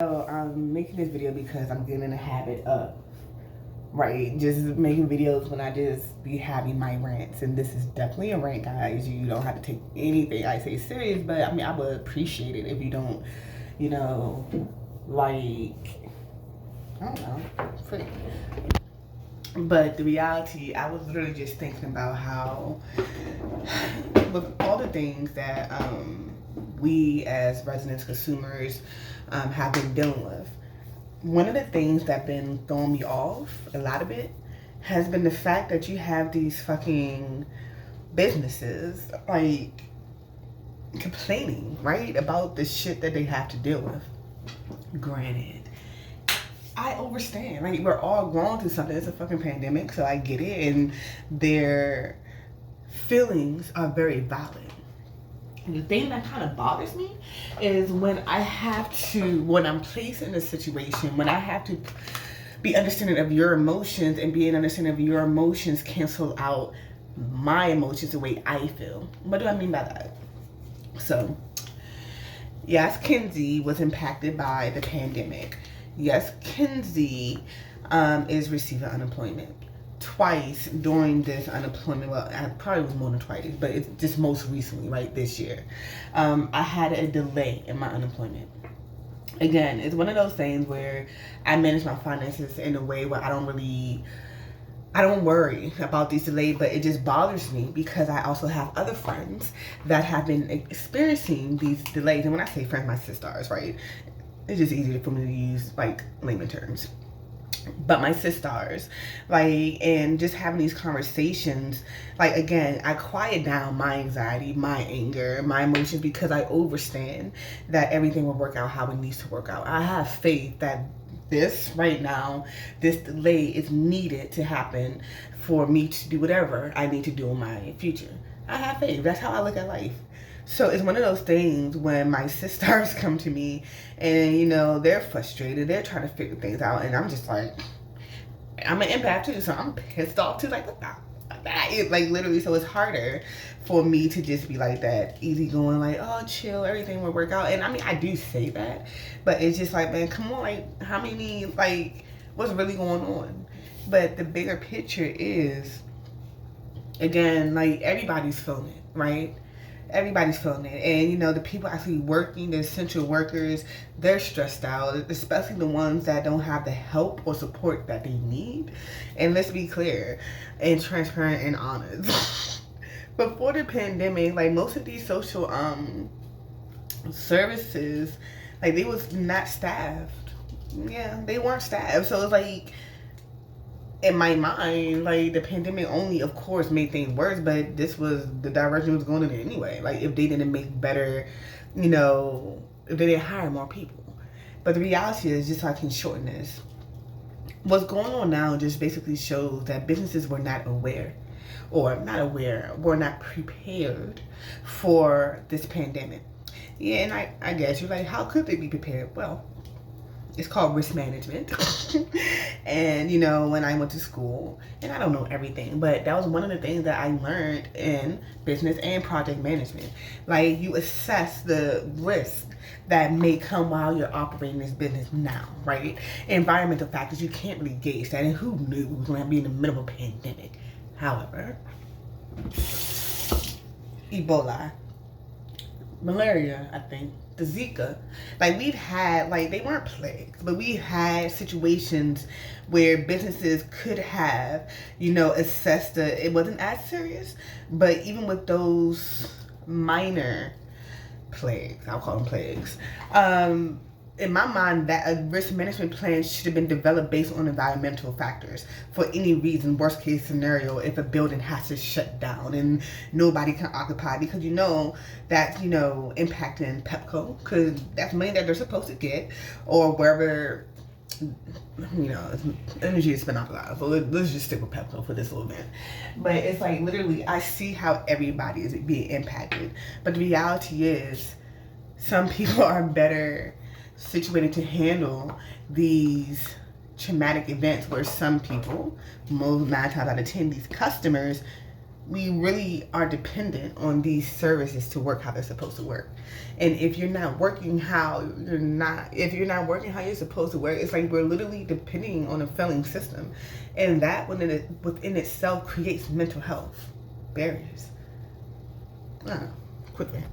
So I'm making this video because I'm getting in the habit of, just making videos when I just be having my rants. And this is definitely a rant, guys. You don't have to take anything I say serious, but I mean, I would appreciate it if you don't, I don't know, freak. But the reality, I was literally just thinking about how, with all the things that we as residents, consumers, have been dealing with, one of the things that been throwing me off a lot of it has been the fact that you have these fucking businesses complaining, right, about the shit that they have to deal with. Granted, I understand. We're all going through something. It's a fucking pandemic, so I get it. And their feelings are very valid. And the thing that kind of bothers me is when I'm placed in a situation, when I have to be understanding of your emotions and being understanding of your emotions cancel out my emotions the way I feel. What do I mean by that? So, yes, Kenzie was impacted by the pandemic. Yes, Kenzie is receiving unemployment twice during this unemployment. Well, I probably was more than twice, but it's just most recently, right, this year. I had a delay in my unemployment. Again, it's one of those things where I manage my finances in a way where I don't worry about these delays, but it just bothers me because I also have other friends that have been experiencing these delays. And when I say friends, my sisters, right? It's just easier for me to use layman terms. But my sisters, and just having these conversations, again, I quiet down my anxiety, my anger, my emotions, because I understand that everything will work out how it needs to work out. I have faith that this delay is needed to happen for me to do whatever I need to do in my future. I have faith. That's how I look at life. So it's one of those things when my sisters come to me and, they're frustrated. They're trying to figure things out. And I'm just like, I'm an empath too. So I'm pissed off too. Literally. So it's harder for me to just be like that easygoing, oh, chill, everything will work out. And I mean, I do say that. But it's just man, come on. How many, what's really going on? But the bigger picture is, again, everybody's feeling it, right? Everybody's feeling it. And, the people actually working, the essential workers, they're stressed out, especially the ones that don't have the help or support that they need. And let's be clear and transparent and honest. Before the pandemic, most of these social services, they was not staffed. Yeah, they weren't staffed. So it's in my mind, the pandemic only, of course, made things worse, but this was the direction it was going in anyway. If they didn't make better, if they didn't hire more people. But the reality is, just so I can shorten this, what's going on now just basically shows that businesses were not aware, were not prepared for this pandemic. Yeah, and I guess you're how could they be prepared? Well, it's called risk management. And, when I went to school, and I don't know everything, but that was one of the things that I learned in business and project management. You assess the risk that may come while you're operating this business now, right? Environmental factors, you can't really gauge that. And who knew we were going to be in the middle of a pandemic? However, Ebola, malaria, I think, the Zika, we've had, they weren't plagues, but we had situations where businesses could have, assessed it wasn't as serious, but even with those minor plagues, I'll call them plagues, in my mind, that a risk management plan should have been developed based on environmental factors. For any reason, worst case scenario, if a building has to shut down and nobody can occupy, because that's impacting Pepco, because that's money that they're supposed to get, or wherever energy is spent off a lot. So let's just stick with Pepco for this little bit. But it's literally, I see how everybody is being impacted, but the reality is, some people are better situated to handle these traumatic events, where some people, most 9 times out of 10, these customers we really are dependent on these services to work how they're supposed to work. And if you're not working how you're supposed to work, it's like we're literally depending on a failing system. And that within itself creates mental health barriers. I don't know. Quick rant.